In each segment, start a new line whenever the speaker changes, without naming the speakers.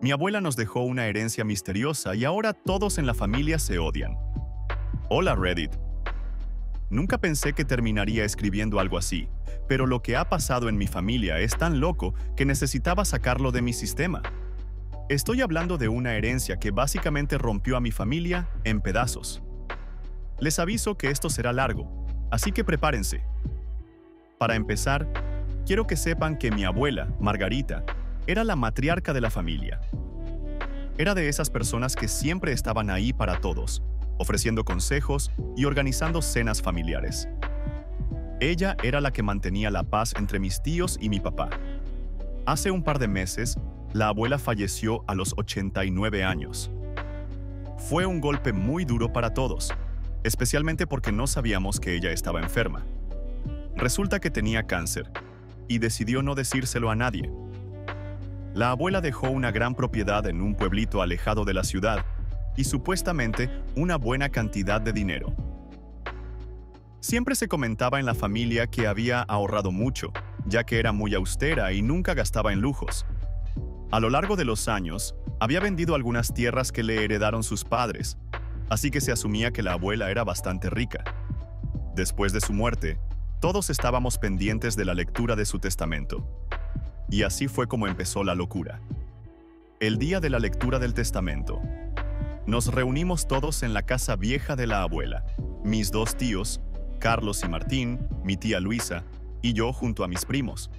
Mi abuela nos dejó una herencia misteriosa y ahora todos en la familia se odian. Hola Reddit. Nunca pensé que terminaría escribiendo algo así, pero lo que ha pasado en mi familia es tan loco que necesitaba sacarlo de mi sistema. Estoy hablando de una herencia que básicamente rompió a mi familia en pedazos. Les aviso que esto será largo, así que prepárense. Para empezar, quiero que sepan que mi abuela, Margarita, era la matriarca de la familia. Era de esas personas que siempre estaban ahí para todos, ofreciendo consejos y organizando cenas familiares. Ella era la que mantenía la paz entre mis tíos y mi papá. Hace un par de meses, la abuela falleció a los 89 años. Fue un golpe muy duro para todos, especialmente porque no sabíamos que ella estaba enferma. Resulta que tenía cáncer, y decidió no decírselo a nadie. La abuela dejó una gran propiedad en un pueblito alejado de la ciudad, y supuestamente una buena cantidad de dinero. Siempre se comentaba en la familia que había ahorrado mucho, ya que era muy austera y nunca gastaba en lujos. A lo largo de los años, había vendido algunas tierras que le heredaron sus padres, así que se asumía que la abuela era bastante rica. Después de su muerte, todos estábamos pendientes de la lectura de su testamento. Y así fue como empezó la locura. El día de la lectura del testamento, nos reunimos todos en la casa vieja de la abuela, mis dos tíos, Carlos y Martín, mi tía Luisa, y yo junto a mis primos.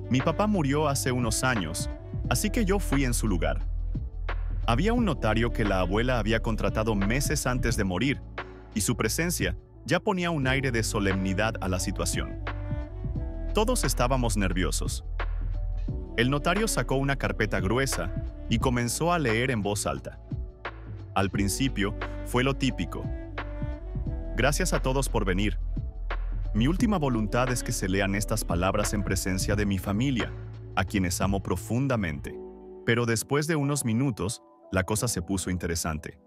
Mi papá murió hace unos años, así que yo fui en su lugar. Había un notario que la abuela había contratado meses antes de morir, y su presencia ya ponía un aire de solemnidad a la situación. Todos estábamos nerviosos. El notario sacó una carpeta gruesa y comenzó a leer en voz alta. Al principio, fue lo típico. Gracias a todos por venir. Mi última voluntad es que se lean estas palabras en presencia de mi familia, a quienes amo profundamente. Pero después de unos minutos, la cosa se puso interesante.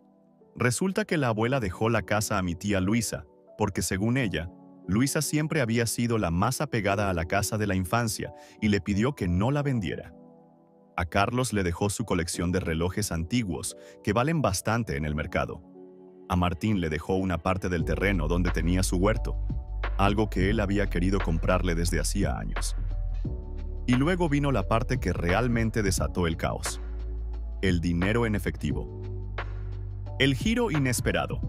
Resulta que la abuela dejó la casa a mi tía Luisa, porque según ella, Luisa siempre había sido la más apegada a la casa de la infancia y le pidió que no la vendiera. A Carlos le dejó su colección de relojes antiguos, que valen bastante en el mercado. A Martín le dejó una parte del terreno donde tenía su huerto, algo que él había querido comprarle desde hacía años. Y luego vino la parte que realmente desató el caos: el dinero en efectivo. El giro inesperado.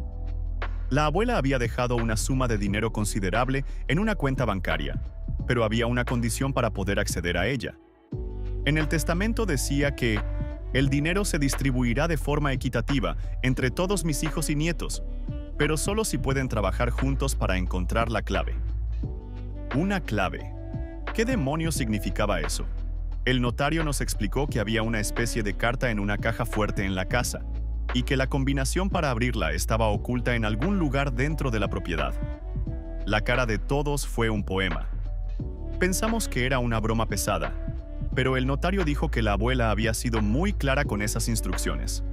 La abuela había dejado una suma de dinero considerable en una cuenta bancaria, pero había una condición para poder acceder a ella. En el testamento decía que el dinero se distribuirá de forma equitativa entre todos mis hijos y nietos, pero solo si pueden trabajar juntos para encontrar la clave. Una clave. ¿Qué demonios significaba eso? El notario nos explicó que había una especie de carta en una caja fuerte en la casa, y que la combinación para abrirla estaba oculta en algún lugar dentro de la propiedad. La cara de todos fue un poema. Pensamos que era una broma pesada, pero el notario dijo que la abuela había sido muy clara con esas instrucciones.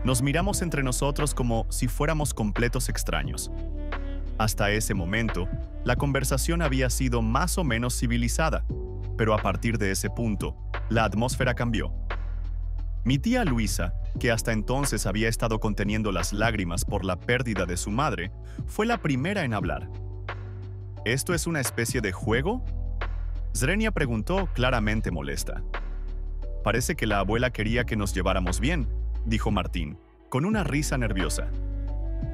Nos miramos entre nosotros como si fuéramos completos extraños. Hasta ese momento, la conversación había sido más o menos civilizada, pero a partir de ese punto, la atmósfera cambió. Mi tía Luisa, que hasta entonces había estado conteniendo las lágrimas por la pérdida de su madre, fue la primera en hablar. ¿Esto es una especie de juego?, Zrenia preguntó, claramente molesta. Parece que la abuela quería que nos lleváramos bien, dijo Martín, con una risa nerviosa.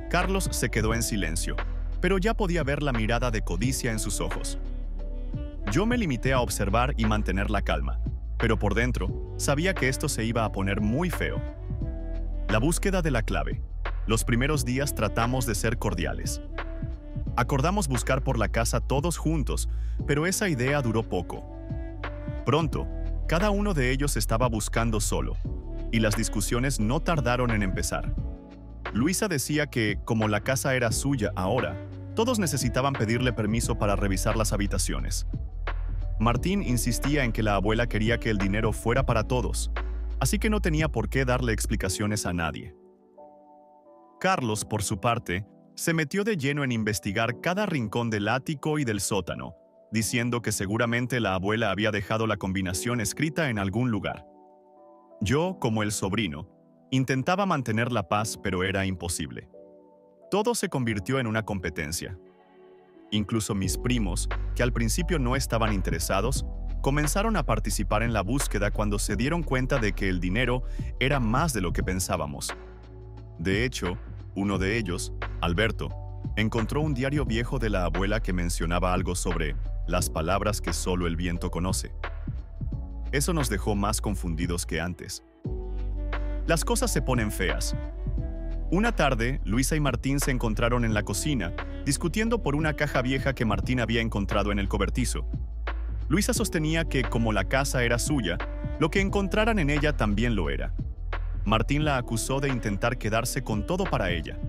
Carlos se quedó en silencio, pero ya podía ver la mirada de codicia en sus ojos. Yo me limité a observar y mantener la calma, pero por dentro sabía que esto se iba a poner muy feo. La búsqueda de la clave. Los primeros días tratamos de ser cordiales. Acordamos buscar por la casa todos juntos, pero esa idea duró poco. Pronto, cada uno de ellos estaba buscando solo, y las discusiones no tardaron en empezar. Luisa decía que, como la casa era suya ahora, todos necesitaban pedirle permiso para revisar las habitaciones. Martín insistía en que la abuela quería que el dinero fuera para todos, así que no tenía por qué darle explicaciones a nadie. Carlos, por su parte, se metió de lleno en investigar cada rincón del ático y del sótano, diciendo que seguramente la abuela había dejado la combinación escrita en algún lugar. Yo, como el sobrino, intentaba mantener la paz, pero era imposible. Todo se convirtió en una competencia. Incluso mis primos, que al principio no estaban interesados, comenzaron a participar en la búsqueda cuando se dieron cuenta de que el dinero era más de lo que pensábamos. De hecho, uno de ellos, Alberto, encontró un diario viejo de la abuela que mencionaba algo sobre las palabras que solo el viento conoce. Eso nos dejó más confundidos que antes. Las cosas se ponen feas. Una tarde, Luisa y Martín se encontraron en la cocina, discutiendo por una caja vieja que Martín había encontrado en el cobertizo. Luisa sostenía que, como la casa era suya, lo que encontraran en ella también lo era. Martín la acusó de intentar quedarse con todo para ella.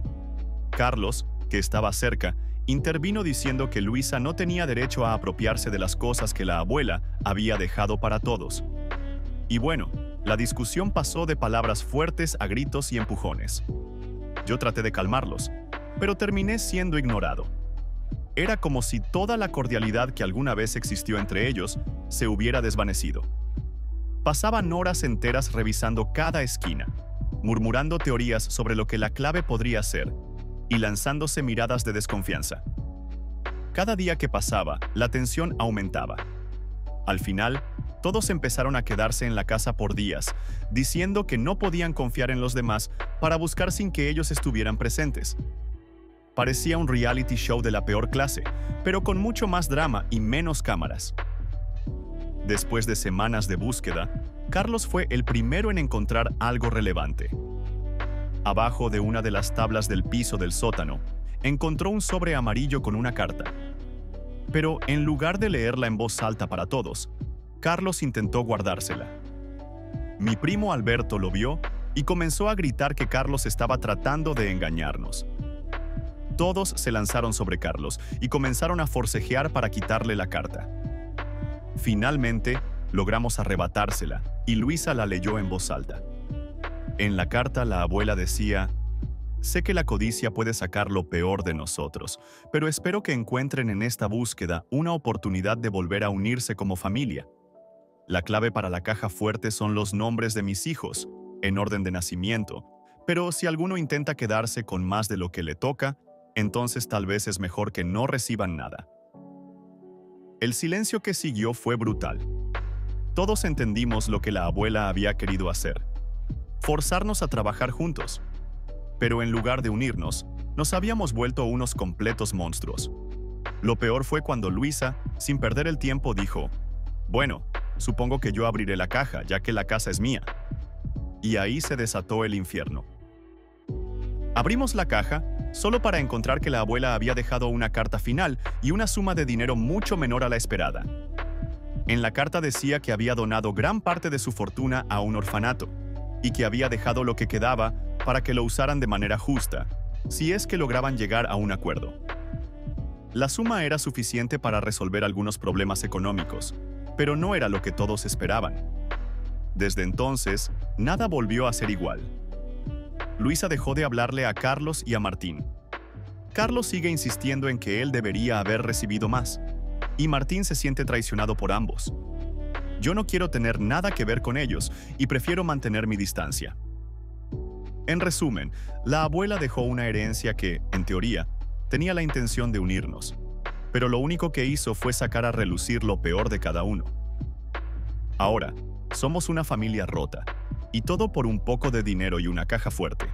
Carlos, que estaba cerca, intervino diciendo que Luisa no tenía derecho a apropiarse de las cosas que la abuela había dejado para todos. Y bueno, la discusión pasó de palabras fuertes a gritos y empujones. Yo traté de calmarlos, pero terminé siendo ignorado. Era como si toda la cordialidad que alguna vez existió entre ellos se hubiera desvanecido. Pasaban horas enteras revisando cada esquina, murmurando teorías sobre lo que la clave podría ser y lanzándose miradas de desconfianza. Cada día que pasaba, la tensión aumentaba. Al final, todos empezaron a quedarse en la casa por días, diciendo que no podían confiar en los demás para buscar sin que ellos estuvieran presentes. Parecía un reality show de la peor clase, pero con mucho más drama y menos cámaras. Después de semanas de búsqueda, Carlos fue el primero en encontrar algo relevante. Abajo de una de las tablas del piso del sótano, encontró un sobre amarillo con una carta. Pero en lugar de leerla en voz alta para todos, Carlos intentó guardársela. Mi primo Alberto lo vio y comenzó a gritar que Carlos estaba tratando de engañarnos. Todos se lanzaron sobre Carlos y comenzaron a forcejear para quitarle la carta. Finalmente, logramos arrebatársela y Luisa la leyó en voz alta. En la carta, la abuela decía: «Sé que la codicia puede sacar lo peor de nosotros, pero espero que encuentren en esta búsqueda una oportunidad de volver a unirse como familia. La clave para la caja fuerte son los nombres de mis hijos, en orden de nacimiento, pero si alguno intenta quedarse con más de lo que le toca, entonces tal vez es mejor que no reciban nada». El silencio que siguió fue brutal. Todos entendimos lo que la abuela había querido hacer: forzarnos a trabajar juntos. Pero en lugar de unirnos, nos habíamos vuelto unos completos monstruos. Lo peor fue cuando Luisa, sin perder el tiempo, dijo: «Bueno, supongo que yo abriré la caja, ya que la casa es mía». Y ahí se desató el infierno. Abrimos la caja solo para encontrar que la abuela había dejado una carta final y una suma de dinero mucho menor a la esperada. En la carta decía que había donado gran parte de su fortuna a un orfanato y que había dejado lo que quedaba para que lo usaran de manera justa, si es que lograban llegar a un acuerdo. La suma era suficiente para resolver algunos problemas económicos, pero no era lo que todos esperaban. Desde entonces, nada volvió a ser igual. Luisa dejó de hablarle a Carlos y a Martín. Carlos sigue insistiendo en que él debería haber recibido más, y Martín se siente traicionado por ambos. Yo no quiero tener nada que ver con ellos y prefiero mantener mi distancia. En resumen, la abuela dejó una herencia que, en teoría, tenía la intención de unirnos, pero lo único que hizo fue sacar a relucir lo peor de cada uno. Ahora, somos una familia rota, y todo por un poco de dinero y una caja fuerte.